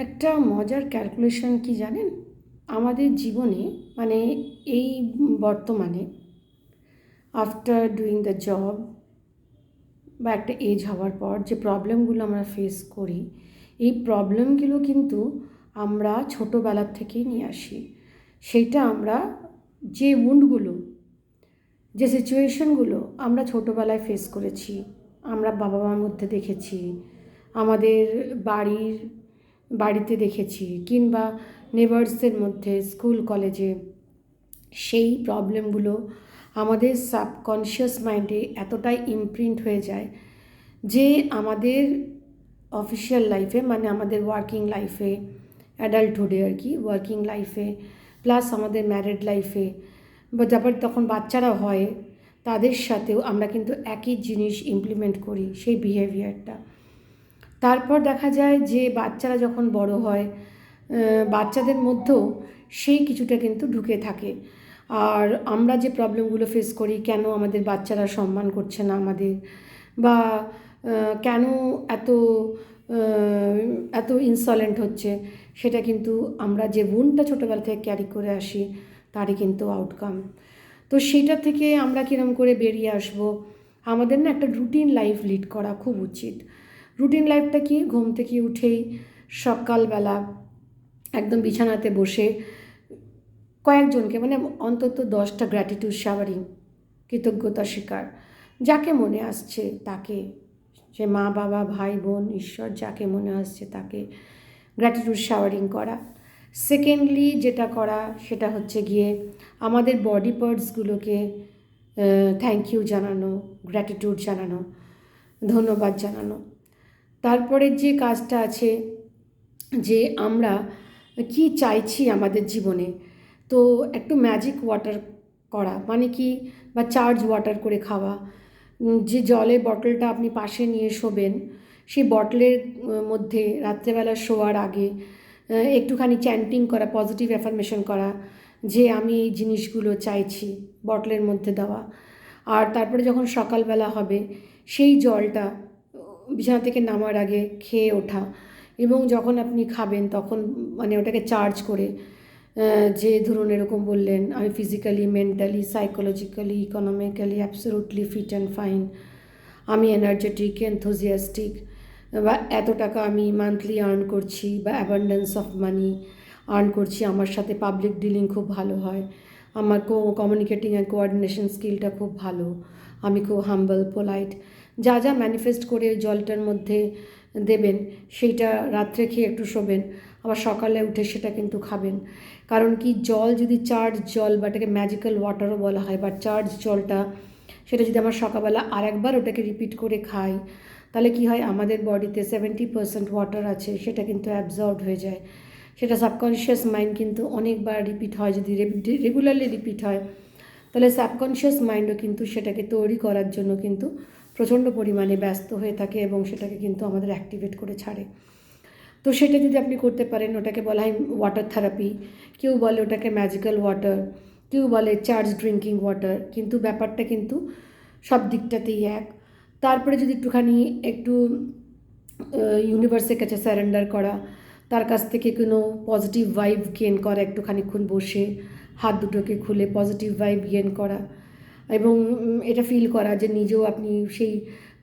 একটা মজার ক্যালকুলেশন কি জানেন? আমাদের জীবনে মানে এই বর্তমানে আফটার ডুইং দ্য জব বা একটা এজ হওয়ার পর যে প্রবলেমগুলো আমরা ফেস করি, এই প্রবলেমগুলো কিন্তু আমরা ছোটোবেলার থেকেই নিয়ে আসি। সেইটা আমরা যে উন্ডগুলো, যে সিচুয়েশনগুলো আমরা ছোটোবেলায় ফেস করেছি, আমরা বাবা মার মধ্যে দেখেছি, আমাদের বাড়িতে দেখেছি, কিংবা নেবার্সদের মধ্যে, স্কুল কলেজে, সেই প্রবলেমগুলো আমাদের সাবকনশিয়াস মাইন্ডে এতটাই ইমপ্রিন্ট হয়ে যায় যে আমাদের অফিসিয়াল লাইফে, মানে আমাদের ওয়ার্কিং লাইফে, অ্যাডাল্টহুডে আর কি, ওয়ার্কিং লাইফে প্লাস আমাদের ম্যারিড লাইফে বা তারপর তখন বাচ্চারা হয়, তাদের সাথেও আমরা কিন্তু একই জিনিস ইমপ্লিমেন্ট করি, সেই বিহেভিয়ারটা। তারপর দেখা যায় যে বাচ্চারা যখন বড় হয়, বাচ্চাদের মধ্যেও সেই কিছুটা কিন্তু ঢুকে থাকে। আর আমরা যে প্রবলেমগুলো ফেস করি, কেন আমাদের বাচ্চারা সম্মান করছে না আমাদের, বা কেন এত এত ইনসলেন্ট হচ্ছে, সেটা কিন্তু আমরা যে গুণটা ছোটোবেলা থেকে ক্যারি করে আসি তারই কিন্তু আউটকাম। তো সেটা থেকে আমরা কীরকম করে বেরিয়ে আসবো? আমাদের না একটা রুটিন লাইফ লিড করা খুব উচিত। রুটিন লাইফটা কি? ঘুম থেকে উঠেই সকালবেলা একদম বিছানাতে বসে কয়েকজনকে, মানে অন্তত 10টা গ্র্যাটিটিউড শাওয়ারিং, কৃতজ্ঞতা স্বীকার, যাকে মনে আসছে তাকে, সে মা বাবা ভাই বোন ঈশ্বর, যাকে মনে আসছে তাকে গ্র্যাটিটিউড শাওয়ারিং করা। সেকেন্ডলি যেটা করা সেটা হচ্ছে গিয়ে আমাদের বডি পার্টসগুলোকে থ্যাংক ইউ জানানো, গ্র্যাটিটিউড জানানো, ধন্যবাদ জানানো। তারপরে যে কাজটা আছে যে আমরা কি চাইছি আমাদের জীবনে, তো একটু ম্যাজিক ওয়াটার করা, মানে কি, বা চার্জ ওয়াটার করে খাওয়া। যে জলের বটলটা আপনি পাশে নিয়ে শোবেন, সেই বটলের মধ্যে রাত্রেবেলা শোয়ার আগে একটুখানি চ্যান্টিং করা, পজিটিভ অ্যাফার্মেশন করা যে আমি এই জিনিসগুলো চাইছি, বটলের মধ্যে দেওয়া। আর তারপরে যখন সকালবেলা হবে, সেই জলটা বিছানা থেকে নামার আগে খেয়ে ওঠা, এবং যখন আপনি খাবেন তখন মানে ওটাকে চার্জ করে, যে ধরুন এরকম বললেন, আমি physically, mentally, psychologically, economically absolutely fit and fine, আমি এনার্জেটিক, এনথুজিয়াস্টিক, বা এত টাকা আমি মান্থলি আর্ন করছি, বা অ্যাবান্ডেন্স অফ মানি আর্ন করছি, আমার সাথে পাবলিক ডিলিং খুব ভালো হয়, আমার কমিউনিকেটিং অ্যান্ড কোঅর্ডিনেশন স্কিলটা খুব ভালো, আমি খুব হাম্বল, পোলাইট, যা যা ম্যানিফেস্ট করে ওই জলটার মধ্যে দেবেন, সেইটা রাত্রে খেয়ে একটু শোবেন, আবার সকালে উঠে সেটা কিন্তু খাবেন। কারণ কি, জল যদি চার্জ জল, বা এটাকে ম্যাজিক্যাল ওয়াটারও বলা হয়, বা চার্জ জলটা, সেটা যদি আমরা সকালবেলা আরেকবার ওটাকে রিপিট করে খাই, তাহলে কি হয়, আমাদের বডিতে 70% ওয়াটার আছে, সেটা কিন্তু অ্যাবজর্বড হয়ে যায়। সেটা সাবকনশিয়াস মাইন্ড কিন্তু অনেকবার রিপিট হয়, যদি রেগুলারলি রিপিট হয়, তাহলে সাবকনশিয়াস মাইন্ডও কিন্তু সেটাকে তৈরি করার জন্য কিন্তু প্রচণ্ড পরিমাণে ব্যস্ত হয়ে থাকে, এবং সেটাকে কিন্তু আমাদের অ্যাক্টিভেট করে ছাড়ে। তো সেটা যদি আপনি করতে পারেন, ওটাকে বলা হয় ওয়াটার থেরাপি, কেউ বলে ওটাকে ম্যাজিক্যাল ওয়াটার, কেউ বলে চার্জ ড্রিঙ্কিং ওয়াটার, কিন্তু ব্যাপারটা কিন্তু সব দিকটাতেই এক। তারপরে যদি একটু ইউনিভার্সের কাছে স্যারেন্ডার করা, তার কাছ থেকে কোনো পজিটিভ ভাইব গেন করা, একটুখানিক্ষণ বসে হাত দুটোকে খুলে পজিটিভ ভাইব গেন করা, এবং এটা ফিল করা যে নিজেও আপনি সেই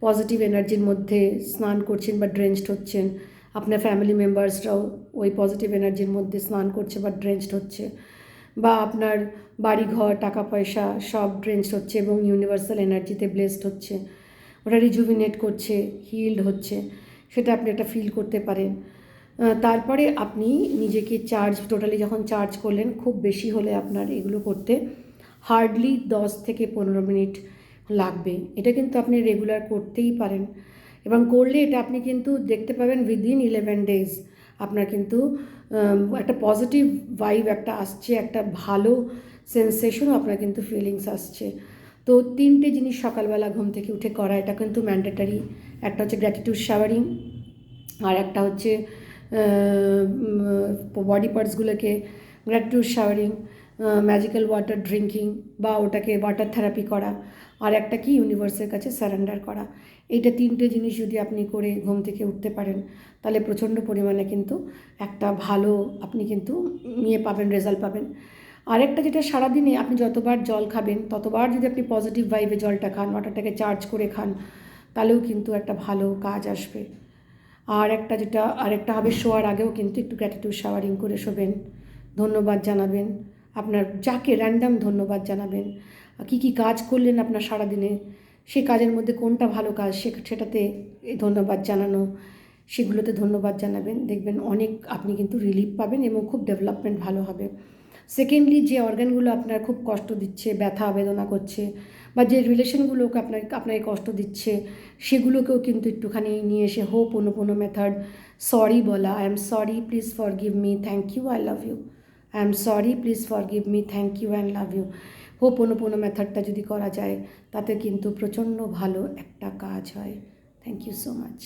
পজিটিভ এনার্জির মধ্যে স্নান করছেন বা ড্রেঞ্চড হচ্ছেন, আপনার ফ্যামিলি মেম্বার্সরাও ওই পজিটিভ এনার্জির মধ্যে স্নান করছে বা ড্রেঞ্চড হচ্ছে, বা আপনার বাড়িঘর, টাকা পয়সা সব ড্রেঞ্চড হচ্ছে এবং ইউনিভার্সাল এনার্জিতে ব্লেসড হচ্ছে, ওটা রিজুভিনেট করছে, হিল্ড হচ্ছে, সেটা আপনি একটা ফিল করতে পারেন। তারপরে আপনি নিজেকে টোটালি যখন চার্জ করলেন, খুব বেশি হলে আপনার এগুলো করতে হার্ডলি 10 থেকে 15 মিনিট লাগবে। এটা কিন্তু আপনি রেগুলার করতেই পারেন, এবং করলে এটা আপনি কিন্তু দেখতে পাবেন উইদিন 11 ডেজ আপনার কিন্তু একটা পজিটিভ ভাইব একটা আসছে, একটা ভালো সেন্সেশনও আপনার কিন্তু ফিলিংস আসছে। তো 3টে জিনিস সকালবেলা ঘুম থেকে উঠে করা, এটা কিন্তু ম্যান্ডেটারি। একটা হচ্ছে গ্র্যাটিটিউড শাওয়ারিং, আর একটা হচ্ছে বডি পার্টসগুলোকে gratitude showering, magical water drinking, বা ওটাকে ওয়াটার থেরাপি করা, আর একটা কি ইউনিভার্সের কাছে সারেন্ডার করা। এইটা তিনটে জিনিস যদি আপনি করে ঘুম থেকে উঠতে পারেন, তাহলে প্রচণ্ড পরিমাণে কিন্তু একটা ভালো আপনি কিন্তু পাবেন, রেজাল্ট পাবেন। আরেকটা যেটা সারাদিনে আপনি যতবার জল খাবেন ততবার যদি আপনি পজিটিভ ভাইবে জলটা খান, ওয়াটারটাকে চার্জ করে খান, তাহলেও কিন্তু একটা ভালো কাজ আসবে। আর একটা যেটা আরেকটা হবে, শোয়ার আগেও কিন্তু একটু গ্র্যাটিটিউড শাওয়ারিং করে শোবেন, ধন্যবাদ জানাবেন, আপনার যাকে র্যান্ডাম ধন্যবাদ জানাবেন, কী কী কাজ করলেন আপনার সারাদিনে, সেই কাজের মধ্যে কোনটা ভালো কাজ সেটাতে এই ধন্যবাদ জানানো, সেগুলোতে ধন্যবাদ জানাবেন, দেখবেন অনেক আপনি কিন্তু রিলিফ পাবেন এবং খুব ডেভেলপমেন্ট ভালো হবে। সেকেন্ডলি, যে অর্গানগুলো আপনার খুব কষ্ট দিচ্ছে, ব্যথা বেদনা করছে, বা যে রিলেশনগুলোকে আপনাকে কষ্ট দিচ্ছে, সেগুলোকেও কিন্তু একটুখানি নিয়ে এসে হোপোনোপোনো মেথড, সরি বলা, I am sorry, please forgive me, thank you, I love you, I am sorry, please forgive me, thank you and love you, ho'oponopono মেথডটা যদি করা যায়, তাতে কিন্তু প্রচণ্ড ভালো একটা কাজ হয়। Thank you so much.